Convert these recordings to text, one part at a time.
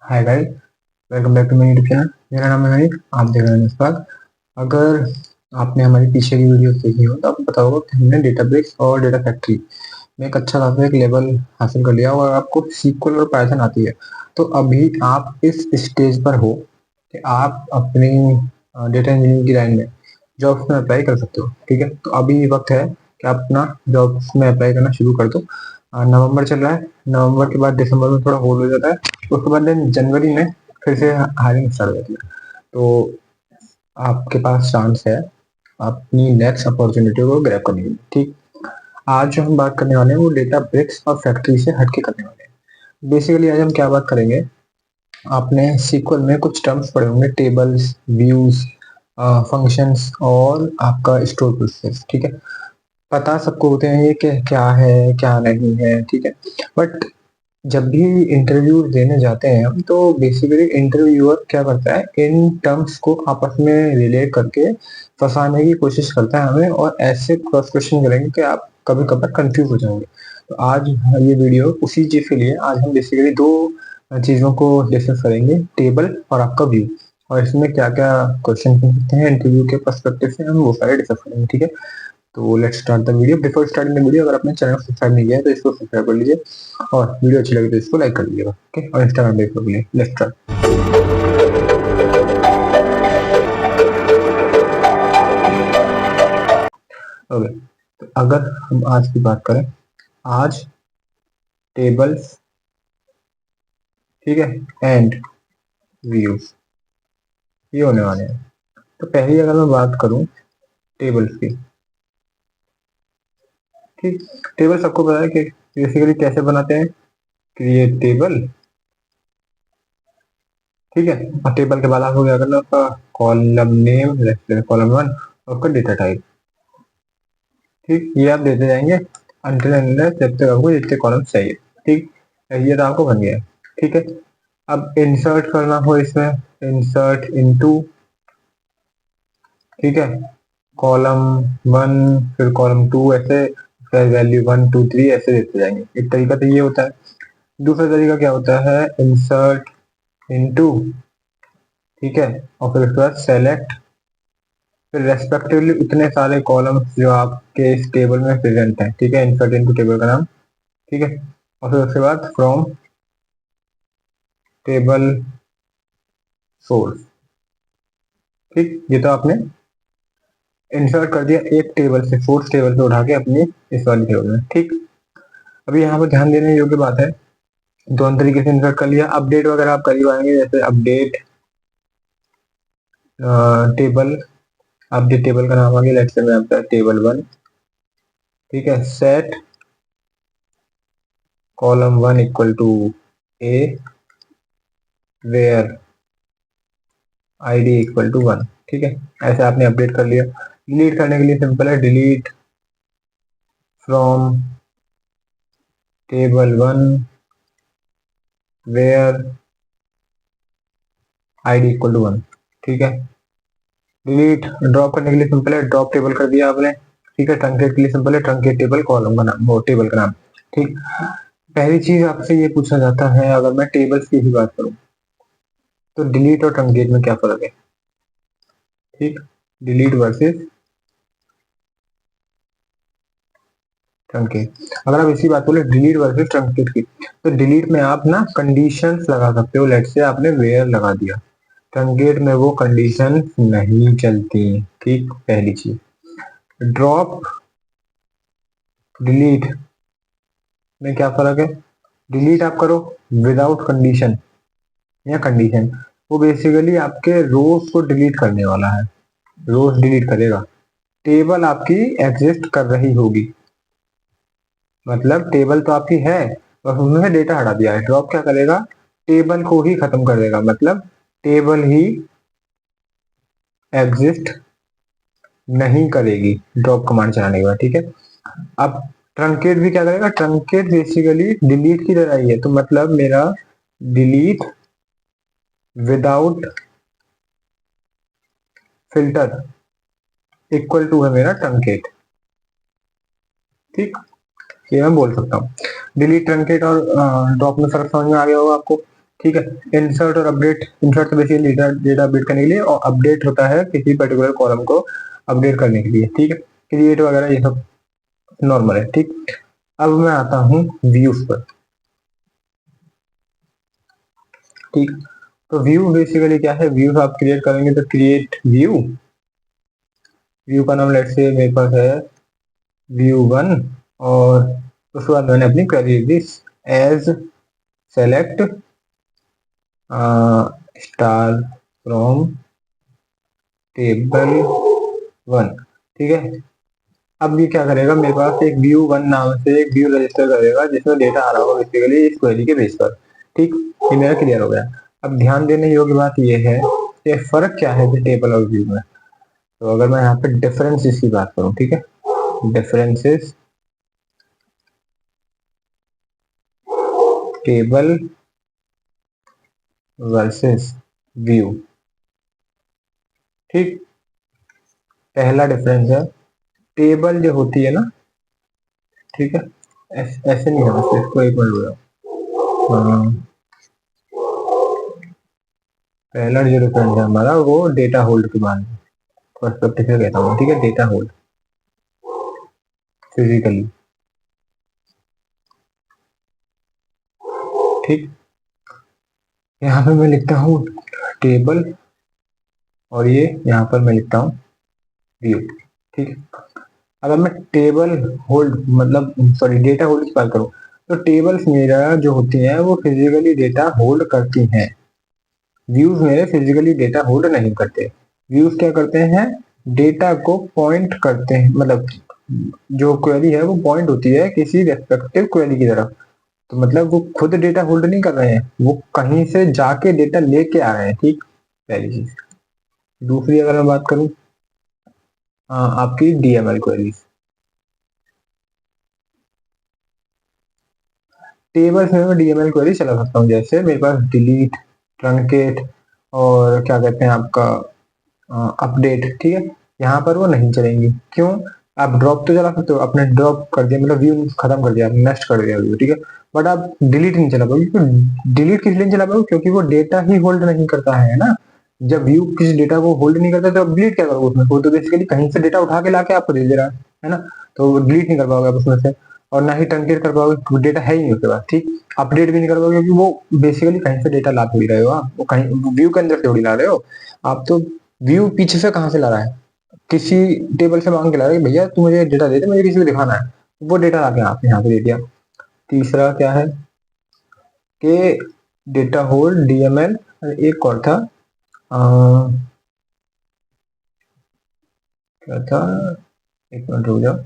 Hi guys, welcome back to my YouTube channel. मेरा नाम है हनीफ, आप देख रहे हैं इस्पाक। अगर आपने हमारी पीछे की वीडियो देखी हो तो आपको पता होगा कि हमने डेटाबेस और डेटा फैक्ट्री में एक अच्छा खासा एक लेवल हासिल कर लिया और आपको सीक्वल और पाइथन आती है। तो अभी आप इस स्टेज पर हो कि आप अपनी डेटा इंजीनियरिंग की लाइन में जॉब्स में अप्लाई कर सकते हो। ठीक है, तो अभी वक्त है कि आप अपना जॉब्स में अप्लाई करना शुरू कर दो। नवंबर चल रहा है, नवंबर के बाद दिसंबर में थोड़ा होल्ड हो जाता है, उसके बाद देन जनवरी में फिर से हायरिंग स्टार्ट हो जाती है। तो आपके पास चांस है अपनी नेक्स्ट अपॉर्चुनिटी को ग्रैब करने की। ठीक, आज जो हम बात करने वाले हैं वो डेटा ब्रिक्स और फैक्ट्री से हटके करने वाले हैं। बेसिकली आज हम क्या बात करेंगे, आपने सीक्वल में कुछ टर्म्स पढ़े होंगे, टेबल्स, व्यूज, फंक्शंस और आपका स्टोर प्रोसेस। ठीक है, पता सबको होते हैं ये कि क्या है क्या नहीं है। ठीक है, बट जब भी इंटरव्यू देने जाते हैं हम तो बेसिकली इंटरव्यूअर क्या करता है, इन टर्म्स को आपस में रिलेट करके फंसाने की कोशिश करता है हमें, और ऐसे क्रॉस क्वेश्चन करेंगे कि आप कभी कभार कंफ्यूज हो जाएंगे। तो आज ये वीडियो उसी चीज के लिए, आज हम बेसिकली दो चीजों को डिस्कस करेंगे, टेबल और आपका व्यू, और इसमें क्या क्या क्वेश्चन पूछ सकते हैं इंटरव्यू के पर्सपेक्टिव से, हम वो सारे डिस्कस करेंगे। ठीक है, तो let's start the video. Before starting the video, अगर आपने चैनल को सब्सक्राइब नहीं किया है तो इसको सब्सक्राइब कर लीजिए, और वीडियो अच्छी लगी तो इसको लाइक कर लीजिएगा। ओके, और इंस्टाग्राम पे फॉलो करिए। Let's start. ओके, तो अगर हम आज की बात करें, आज टेबल्स, ठीक है, एंड व्यूज ये होने वाले हैं। तो पहली अगर मैं बात करूं टेबल्स की, ठीक, टेबल सबको पता है कि बेसिकली कैसे बनाते हैं, क्रिएट टेबल। ठीक है, और टेबल के बाद आपको क्या करना है, उसका कॉलम नेम, कॉलम वन, और उसका डेटा टाइप। ठीक, ये आप देते जाएंगे अंटिल अनलेस जब तक आपको जितने कॉलम चाहिए। ठीक, ये तो आपको बन गया। ठीक है, अब इंसर्ट करना हो इसमें, इंसर्ट इनटू, ठीक है, कॉलम वन, फिर कॉलम टू, ऐसे फिर वैल्यू वन टू थ्री ऐसे देते जाएंगे। एक तरीका तो ये होता है। दूसरा तरीका क्या होता है, इंसर्ट इनटू, ठीक है, और फिर उसके बाद सेलेक्ट, फिर रेस्पेक्टिवली उतने सारे कॉलम्स जो आपके इस टेबल में प्रेजेंट हैं। ठीक है, इंसर्ट इनटू टेबल का नाम। ठीक है, और फिर उसके बाद फ्रॉम टेबल सोर्स। ठीक, ये तो आपने इंसर्ट कर दिया एक टेबल से, फोर्थ टेबल से उठा के अपनी इस वाली टेबल में। ठीक, अभी यहाँ पर ध्यान देने योग्य बात है, दोनों तरीके से इंसर्ट कर लिया। अपडेट वगैरह आप कर ही पाएंगे, जैसे अपडेट टेबल, अपडेट टेबल का नाम आ गया, लेट्स से मैं आपका टेबल वन। ठीक है, set column one equal to A where ID equal to one. ठीक है, ऐसे आपने अपडेट कर लिया। डिलीट करने के लिए सिंपल है, delete from table one where ID equal to one. ठीक है, डिलीट, ड्रॉप करने के लिए सिंपल है, ड्रॉप टेबल कर दिया आपने। ठीक है, ट्रंकेट के लिए सिंपल है, ट्रंकेट टेबल कॉलम का नाम, वो टेबल का नाम। ठीक, पहली चीज आपसे ये पूछा जाता है, अगर मैं टेबल्स की ही बात करूं तो डिलीट और ट्रंकेट में क्या फर्क है। ठीक, डिलीट वर्सेस ट्रंकेट। अगर आप इसी बात बोले डिलीट वर्सेस ट्रंकेट की, तो डिलीट में आप ना कंडीशंस लगा सकते हो। लेट्स से आपने वेयर लगा दिया, ट्रंकेट में वो कंडीशन नहीं चलती। ठीक, पहली चीज। ड्रॉप डिलीट में क्या फर्क है, डिलीट आप करो विदाउट कंडीशन या कंडीशन, वो बेसिकली आपके रोज को डिलीट करने वाला है, रोज डिलीट करेगा। टेबल आपकी एग्जिस्ट कर रही होगी, मतलब टेबल तो आपकी है, बस उसमें से डेटा हटा दिया है। ड्रॉप क्या करेगा, टेबल को ही खत्म कर देगा, मतलब टेबल ही एग्जिस्ट नहीं करेगी ड्रॉप कमांड चलाने के बाद। ठीक है, अब ट्रंकेट भी क्या करेगा, ट्रंकेट बेसिकली डिलीट की तरह ही है, तो मतलब मेरा delete without filter equal to है मेरा ट्रंकेट। ठीक, ये मैं बोल सकता हूँ। डिलीट, ट्रंकेट और ड्रॉप में फर्क समझ में आ गया होगा आपको ठीक है। इंसर्ट और अपडेट, इंसर्ट तो बेसिकली डेटा अपडेट करने के लिए, और अपडेट होता है किसी पर्टिकुलर कॉलम को अपडेट करने के लिए, ठीक है। क्रिएट वगैरह ये सब नॉर्मल है, ठीक। अब मैं आता हूँ व्यूज पर, ठीक। तो व्यू बेसिकली क्या है, व्यूज आप क्रिएट करेंगे तो क्रिएट व्यू, व्यू का नाम लेट से मेरे पास है व्यू वन, और उसके बाद मैंने अपनी क्वेरी लिख दी as select star from table one, ठीक है। अब ये क्या करेगा, मेरे पास एक व्यू वन नाम से एक व्यू रजिस्टर करेगा जिसमें डेटा आ रहा होगा बेसिकली इस क्वेरी के बेस पर, ठीक। ये मेरा क्लियर हो गया। अब ध्यान देने योग्य बात यह है कि फर्क क्या है टेबल और व्यू में। तो अगर मैं यहाँ पे डिफरेंसेस की बात करूँ, ठीक है, डिफरेंसेस टेबल वर्सेस व्यू, ठीक। पहला डिफरेंस है टेबल जो होती है ना, ठीक है, ऐसे नहीं है, बस इसको एक मिनट बोला। पहला जो डिफरेंस है हमारा वो डेटा होल्ड के बारे में पर्सपेक्टिव से कहता हूँ, ठीक है। डेटा होल्ड फिजिकली, ठीक। यहाँ पे मैं लिखता हूँ टेबल और ये यहाँ पर मैं लिखता हूँ व्यू, ठीक है। अगर मैं टेबल होल्ड मतलब सॉरी डेटा होल्ड की बात करूँ तो टेबल्स मेरा जो होती हैं वो फिजिकली डेटा होल्ड करती हैं, व्यूज मेरे फिजिकली डेटा होल्ड नहीं करते। व्यूज क्या करते हैं, डेटा को पॉइंट करते हैं, मतलब जो क्वेरी है वो पॉइंट होती है किसी रेस्पेक्टिव क्वेरी की तरफ, तो मतलब वो खुद डेटा होल्ड नहीं कर रहे हैं, वो कहीं से जाके डेटा लेके आ रहे हैं, ठीक। पहली चीज। दूसरी अगर मैं बात करूं आपकी डीएमएल क्वेरीज, टेबल्स में मैं डीएमएल क्वेरी चला सकता हूँ, जैसे मेरे पास डिलीट, ट्रंकेट और क्या कहते हैं आपका अपडेट, ठीक है। यहाँ पर वो नहीं चलेंगी, क्यों। आप ड्रॉप तो चला सकते हो, आपने ड्रॉप कर दिया मतलब व्यू खत्म कर दिया, नेक्स्ट कर दिया व्यू, ठीक है। बट आप डिलीट नहीं चला पाओगे, डिलीट किस लिए नहीं चला पाओगे, क्योंकि वो डेटा ही होल्ड नहीं करता है ना। जब व्यू किसी डेटा को होल्ड नहीं करता तो आप डिलीट क्या करोगे उसमें, वो तो बेसिकली कहीं से डेटा उठा के लाके आपको दे दे रहा है ना। तो डिलीट नहीं कर पाओगे आप उसमें से, और ना ही ट्रंकेट कर पाओगे, डेटा है ही नहीं उसके पास, ठीक। अपडेट भी नहीं कर पाओगे क्योंकि वो बेसिकली कहीं से डेटा ला थोड़ी रहे हो आप, वो कहीं व्यू के अंदर से थोड़ी ला रहे हो आप, तो व्यू पीछे से कहाँ से ला रहा है, किसी टेबल से मांग के ला रहा है, भैया तू मुझे डेटा दे दे, मुझे किसी को दिखाना है, वो डेटा लाके आपने यहाँ पे दे दिया। तीसरा क्या है कि डेटा होल्ड डीएमएल, एक और था क्या था, एक मिनट रुक जाओ,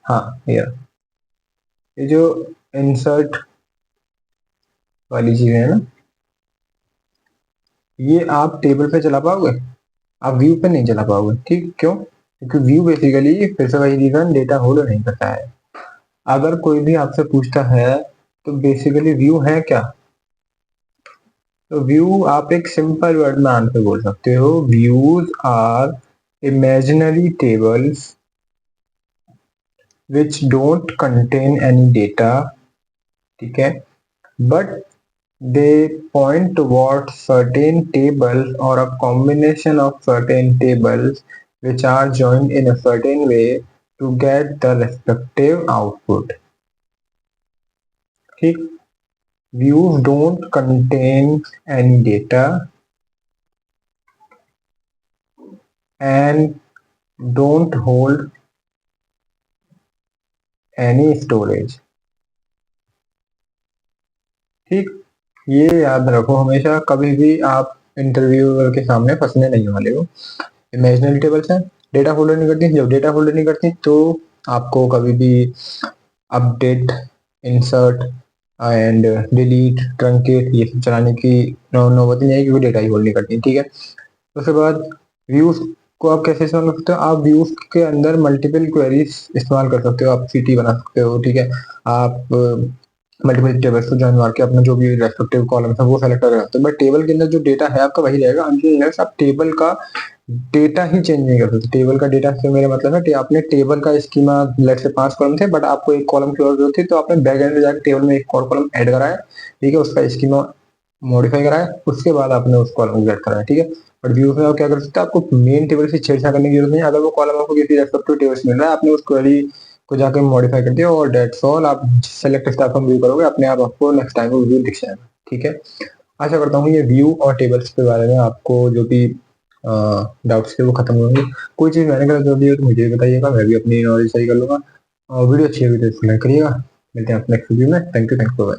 हाँ ये जो इंसर्ट वाली चीजें है ना, ये आप टेबल पे चला पाओगे, आप व्यू पे नहीं चला पाओगे, ठीक। क्यों, क्योंकि व्यू बेसिकली फिर से वही रीजन, डेटा होल्ड नहीं करता है। अगर कोई भी आपसे पूछता है तो बेसिकली व्यू है क्या, तो व्यू आप एक सिंपल वर्ड में आंसर बोल सकते हो, views are imaginary tables which don't contain any data, ठीक है, but they point towards certain tables or a combination of certain tables which are joined in a certain way to get the respective output, ठीक। views don't contain any data and don't hold any storage, ठीक। ये याद रखो हमेशा, कभी भी आप interviewer के सामने फंसने नहीं वाले हो। इमेजिनरी टेबल्स हैं, डेटा होल्डर नहीं करती, जब डेटा होल्डर नहीं करती तो आपको कभी भी update, insert and delete, truncate ये सब चलाने की नौबत नहीं है, क्योंकि डेटा ही होल्ड नहीं करती, ठीक है। उसके बाद व्यूज को आप कैसे इस्तेमाल कर सकते हो, आप व्यूज के अंदर मल्टीपल क्वेरीज इस्तेमाल कर सकते हो, आप सीटी बना सकते हो, ठीक है। आप मल्टीपल टेबल्स को जॉइन मार के अपना जो भी रेस्पेक्टिव कॉलम है वो सेलेक्ट कर सकते हो, बट टेबल के अंदर जो डेटा है आपका वही रहेगा, अनलेस आप टेबल का डेटा ही चेंज नहीं कर सकते। टेबल का डेटा से मेरा मतलब है कि आपने टेबल का स्कीमा लेट से 5 कॉलम थे, बट आपको एक कॉलम की जरूरत थी, तो आपने बैक एंड में जाकर टेबल में एक और कॉलम ऐड कराया, ठीक है, उसका स्कीमा मॉडिफाई कराया, उसके बाद आपने उस कॉलम को गेट कराया, ठीक है। बट व्यूज में आप क्या कर सकते हैं, आपको मेन टेबल से छेड़छाड़ करने की जरूरत नहीं है। अगर वो कॉलम आपको किसी रेस्पेक्टिव टेबल से मिल रहा है, आपने उस क्वेरी को जाकर मॉडिफाई कर दिया और दैट्स ऑल। आप सेलेक्ट स्टार फ्रॉम व्यू करोगे, अपने आप आपको नेक्स्ट टाइम वो व्यू दिख जाएगा, ठीक है। आशा करता हूँ ये व्यू और टेबल्स के बारे में आपको जो भी डाउट्स थे वो खत्म होंगे। कोई चीज़ मैंने गलत कर दी हो तो मुझे भी बताइएगा, मैं भी अपनी नॉलेज सही कर लूँगा। और वीडियो अच्छी है तो इसको लाइक करिएगा। मिलते हैं नेक्स्ट वीडियो में। Thank you bye.